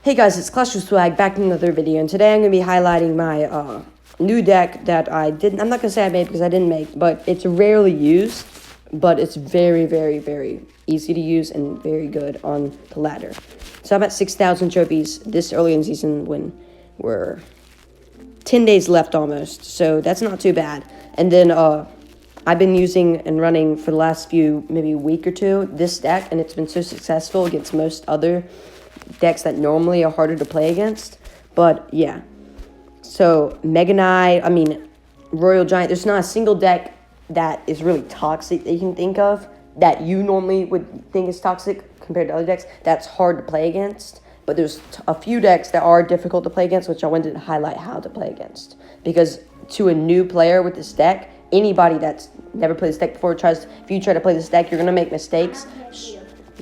Hey guys, it's Clash of Swag back in another video, and today I'm going to be highlighting my new deck that I'm not going to say I made because I didn't make, but it's rarely used, but it's very, very, very easy to use and very good on the ladder. So I'm at 6,000 trophies this early in the season when we're 10 days left almost, so that's not too bad. And then I've been using and running for the last maybe week or two, this deck, and it's been so successful against most other decks that normally are harder to play against. But yeah, so Mega Knight, Royal Giant, there's not a single deck that is really toxic that you can think of that you normally would think is toxic compared to other decks that's hard to play against. But there's a few decks that are difficult to play against, which I wanted to highlight how to play against. Because to a new player with this deck, anybody that's never played this deck before if you try to play this deck, you're going to make mistakes.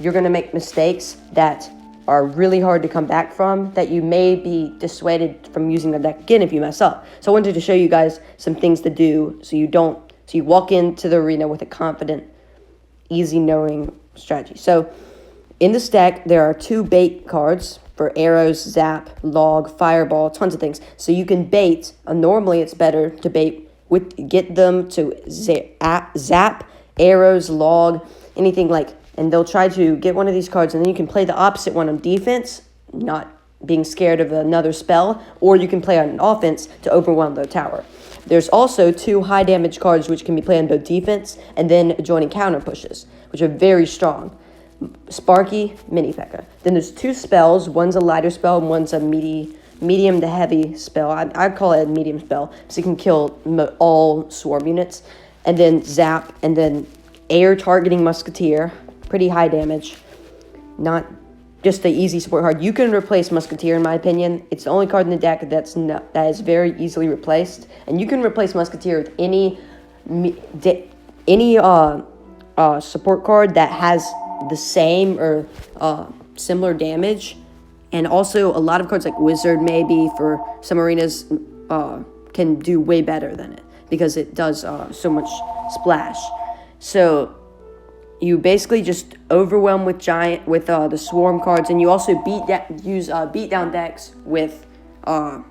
You're going to make mistakes that are really hard to come back from, that you may be dissuaded from using the deck again if you mess up. So I wanted to show you guys some things to do so you walk into the arena with a confident, easy knowing strategy. So in this deck, there are 2 bait cards for arrows, zap, log, fireball, tons of things. So you can bait. Normally it's better to bait get them to zap, arrows, log, anything like. And they'll try to get one of these cards, and then you can play the opposite one on defense, not being scared of another spell, or you can play on offense to overwhelm their tower. There's also 2 high damage cards which can be played on both defense and then joining counter pushes, which are very strong. Sparky, Mini P.E.K.K.A. Then there's 2 spells. One's a lighter spell and one's a medium to heavy spell. I call it a medium spell, so you can kill all swarm units. And then Zap, and then Air Targeting Musketeer. Pretty high damage, not just the easy support card. You can replace Musketeer, in my opinion. It's the only card in the deck that is very easily replaced, and you can replace Musketeer with any support card that has the same or similar damage. And also a lot of cards like Wizard, maybe for some arenas, can do way better than it because it does so much splash. So you basically just overwhelm with the swarm cards, and you also use beatdown decks with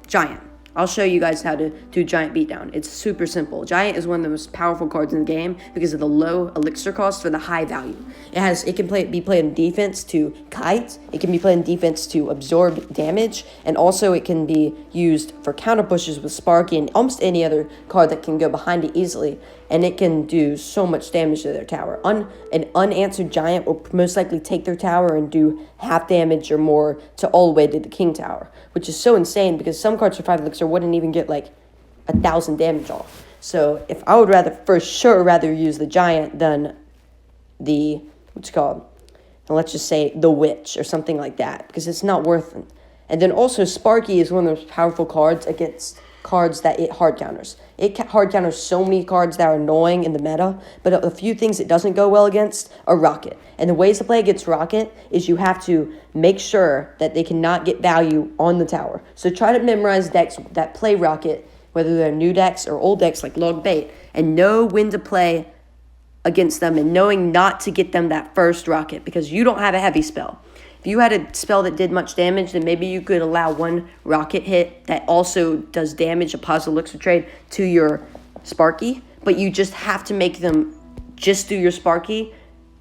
Giant. I'll show you guys how to do Giant beatdown. It's super simple. Giant is one of the most powerful cards in the game because of the low elixir cost for the high value. It can be played in defense to kite. It can be played in defense to absorb damage, and also it can be used for counter pushes with Sparky and almost any other card that can go behind it easily. And it can do so much damage to their tower. An unanswered Giant will most likely take their tower and do half damage or more to all the way to the King Tower, which is so insane because some cards for 5 elixir wouldn't even get like 1,000 damage off. So if I would for sure rather use the Giant than the, let's just say the Witch or something like that, because it's not worth it. And then also Sparky is one of the most powerful cards against cards that it hard counters. It hard counters so many cards that are annoying in the meta, but a few things it doesn't go well against are Rocket. And the ways to play against Rocket is you have to make sure that they cannot get value on the tower. So try to memorize decks that play Rocket, whether they're new decks or old decks like Log Bait, and know when to play against them and knowing not to get them that first Rocket because you don't have a heavy spell. If you had a spell that did much damage, then maybe you could allow one Rocket hit that also does damage, a positive elixir trade, to your Sparky. But you just have to make them just do your Sparky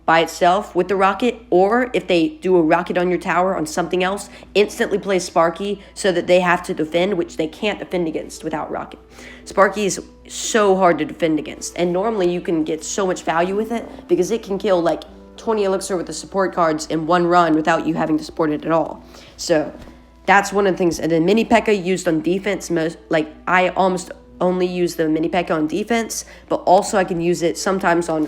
by itself with the Rocket. Or if they do a Rocket on your tower on something else, instantly play Sparky so that they have to defend, which they can't defend against without Rocket. Sparky is so hard to defend against. And normally you can get so much value with it because it can kill like 20 elixir with the support cards in one run without you having to support it at all. So that's one of the things. And then Mini P.E.K.K.A. used on defense, I almost only use the Mini P.E.K.K.A. on defense, but also I can use it sometimes on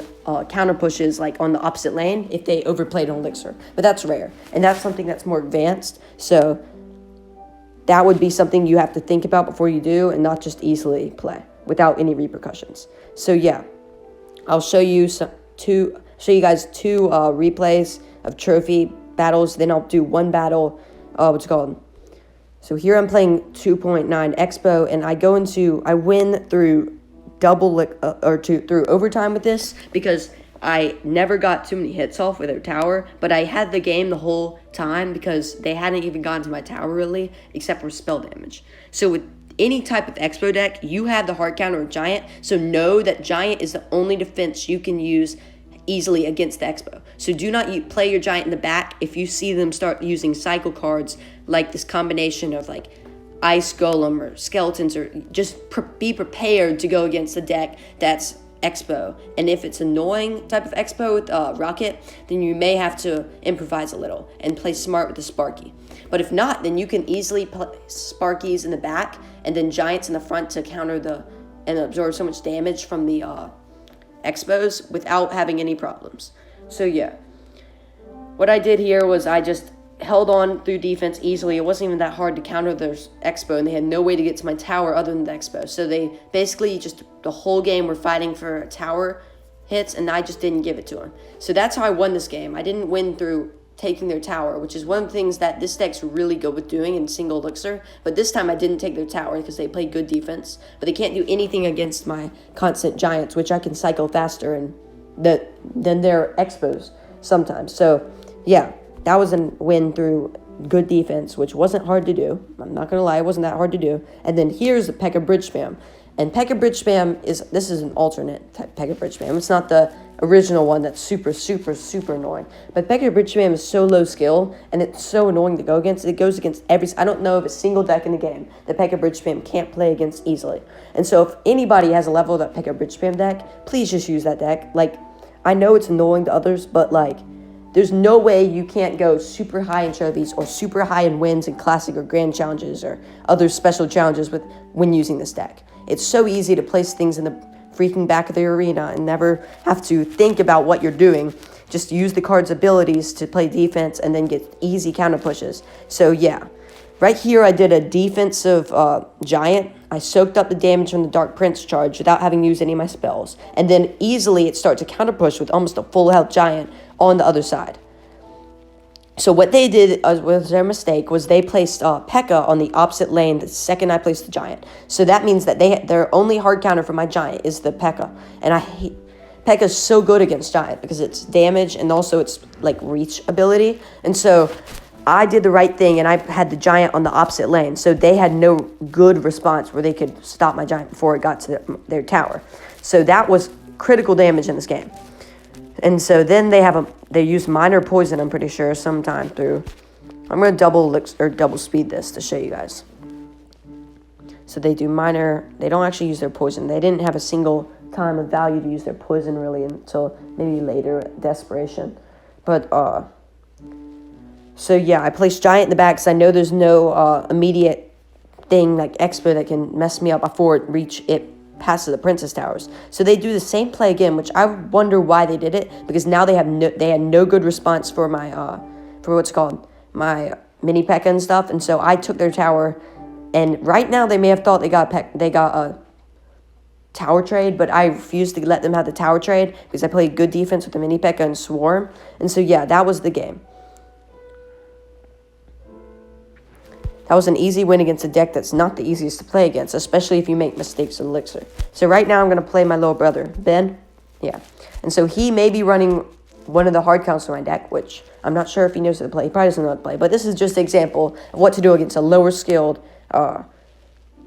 counter pushes, like on the opposite lane if they overplayed an elixir. But that's rare, and that's something that's more advanced. So that would be something you have to think about before you do, and not just easily play without any repercussions. So yeah, I'll show you guys 2 replays of trophy battles. Then I'll do one battle. So here I'm playing 2.9 Expo, and I win through through overtime with this because I never got too many hits off with their tower, but I had the game the whole time because they hadn't even gotten to my tower really, except for spell damage. So with any type of Expo deck, you have the hard counter of Giant, so know that Giant is the only defense you can use easily against the Expo. So do not play your Giant in the back if you see them start using cycle cards like this combination of like Ice Golem or Skeletons, or just be prepared to go against a deck that's Expo. And if it's annoying type of Expo with Rocket, then you may have to improvise a little and play smart with the Sparky. But if not, then you can easily play Sparkies in the back and then Giants in the front to counter and absorb so much damage from the Expos without having any problems. So yeah, what I did here was I just held on through defense easily. It wasn't even that hard to counter their Expo, and they had no way to get to my tower other than the Expo. So they basically just the whole game were fighting for tower hits, and I just didn't give it to them. So that's how I won this game. I didn't win through taking their tower, which is one of the things that this deck's really good with doing in single elixir. But this time I didn't take their tower because they played good defense. But they can't do anything against my constant Giants, which I can cycle faster than their Expos sometimes. So yeah, that was a win through good defense, which wasn't hard to do. I'm not going to lie, it wasn't that hard to do. And then here's the P.E.K.K.A. Bridge Spam. And P.E.K.K.A. Bridge Spam this is an alternate type P.E.K.K.A. Bridge Spam. It's not the original one that's super, super, super annoying. But P.E.K.K.A. Bridge Spam is so low skill, and it's so annoying to go against. It goes against I don't know of a single deck in the game that P.E.K.K.A. Bridge Spam can't play against easily. And so if anybody has a level of that P.E.K.K.A. Bridge Spam deck, please just use that deck. Like, I know it's annoying to others, but like, there's no way you can't go super high in trophies or super high in wins in classic or grand challenges or other special challenges when using this deck. It's so easy to place things in the freaking back of the arena and never have to think about what you're doing. Just use the card's abilities to play defense and then get easy counter pushes. So yeah, right here I did a defensive Giant. I soaked up the damage from the Dark Prince charge without having to use any of my spells. And then easily it starts to counter push with almost a full health Giant on the other side. So what they did was their mistake was they placed P.E.K.K.A. on the opposite lane the second I placed the Giant. So that means that their only hard counter for my Giant is the P.E.K.K.A. And I hate P.E.K.K.A. is so good against Giant because it's damage and also it's like reach ability. And so I did the right thing and I had the Giant on the opposite lane. So they had no good response where they could stop my Giant before it got to their tower. So that was critical damage in this game. And so then they use minor poison, I'm pretty sure, sometime through. I'm going to double speed this to show you guys. So they do minor, they don't actually use their poison. They didn't have a single time of value to use their poison really until maybe later, Desperation. But, so yeah, I placed Giant in the back because I know there's no immediate thing like Expo that can mess me up before it passes the Princess Towers. So they do the same play again, which I wonder why they did it, because now they had no good response for my for what's called my mini P.E.K.K.A. and stuff, and so I took their tower. And right now they may have thought they got a tower trade, but I refused to let them have the tower trade because I played good defense with the mini P.E.K.K.A. and Swarm. And so yeah, that was the game. That was an easy win against a deck that's not the easiest to play against, especially if you make mistakes in Elixir. So right now I'm going to play my little brother, Ben. Yeah. And so he may be running one of the hard counts in my deck, which I'm not sure if he knows how to play. He probably doesn't know how to play. But this is just an example of what to do against a lower skilled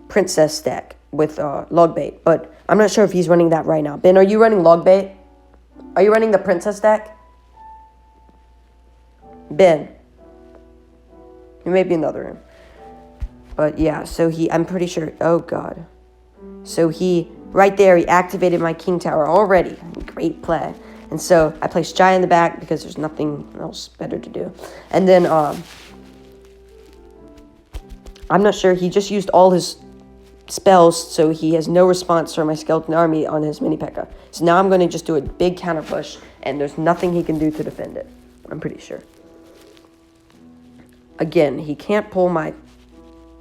princess deck with Logbait. But I'm not sure if he's running that right now. Ben, are you running Logbait? Are you running the princess deck? Ben. You may be in the other room. But yeah, so I'm pretty sure, oh god. So right there, he activated my King Tower already. Great play. And so I placed Giant in the back because there's nothing else better to do. And then, I'm not sure, he just used all his spells, so he has no response for my Skeleton Army on his mini P.E.K.K.A. So now I'm going to just do a big counter push, and there's nothing he can do to defend it. I'm pretty sure. Again, he can't pull my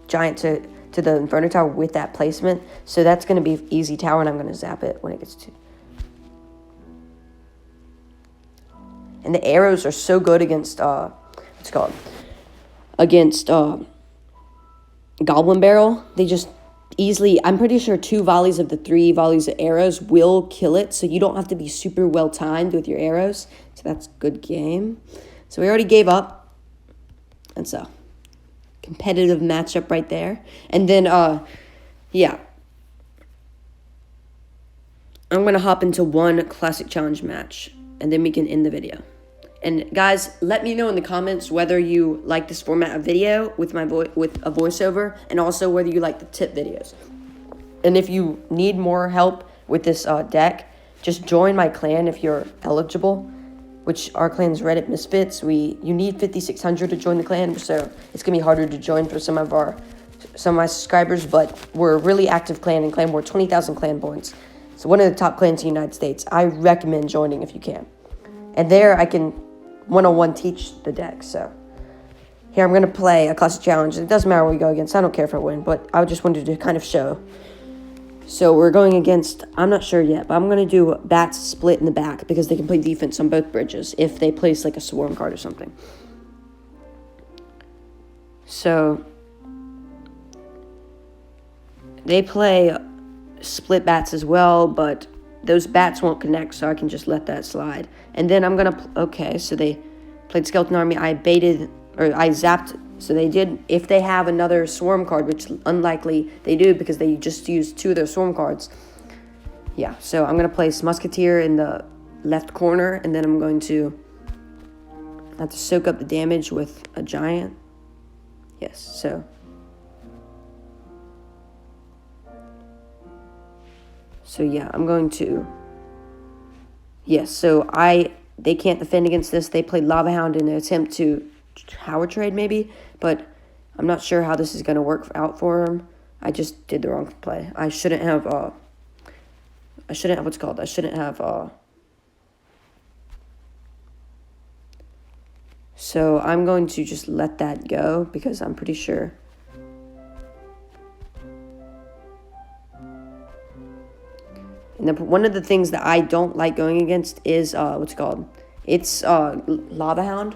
Giant to the Inferno Tower with that placement, so that's going to be easy tower, and I'm going to zap it when it gets to. And the arrows are so good against what's it called? Against Goblin Barrel. They just easily, I'm pretty sure 2 volleys of the 3 volleys of arrows will kill it, so you don't have to be super well timed with your arrows. So that's a good game. So we already gave up. And so competitive matchup right there. And then yeah. I'm going to hop into one classic challenge match, and then we can end the video. And guys, let me know in the comments whether you like this format of video with with a voiceover, and also whether you like the tip videos. And if you need more help with this deck, just join my clan if you're eligible, which our clan's Reddit Misfits. You need 5,600 to join the clan, so it's gonna be harder to join for some of my subscribers. But we're a really active clan, and clan we're 20,000 clan points. So one of the top clans in the United States. I recommend joining if you can. And there I can one-on-one teach the deck. So here I'm going to play a classic challenge. It doesn't matter what we go against. I don't care if I win, but I just wanted to kind of show. So we're going against, I'm not sure yet, but I'm going to do bats split in the back because they can play defense on both bridges if they place like a swarm card or something. So they play split bats as well, but those bats won't connect, so I can just let that slide. And then I'm gonna okay, so they played Skeleton Army. I zapped, so they did. If they have another swarm card, which unlikely they do because they just used 2 of their swarm cards. Yeah, so I'm gonna place Musketeer in the left corner, and then I'm going to have to soak up the damage with a giant. Yes, so yeah, I'm going to, yes, so they can't defend against this. They played Lava Hound in an attempt to Howard trade maybe, but I'm not sure how this is going to work out for them. I just did the wrong play. I shouldn't have what's called, I shouldn't have, so I'm going to just let that go because I'm pretty sure. And one of the things that I don't like going against is, what's it called? It's Lava Hound.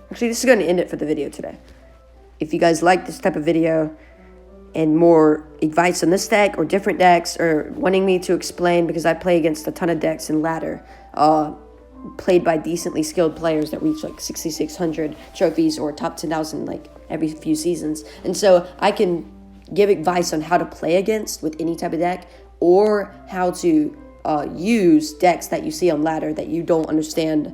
Actually, this is going to end it for the video today. If you guys like this type of video and more advice on this deck or different decks, or wanting me to explain, because I play against a ton of decks in ladder, played by decently skilled players that reach like 6,600 trophies or top 10,000 like every few seasons. And so I can give advice on how to play against with any type of deck, or how to use decks that you see on ladder that you don't understand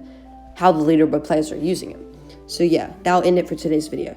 how the leaderboard players are using them. So yeah, that'll end it for today's video.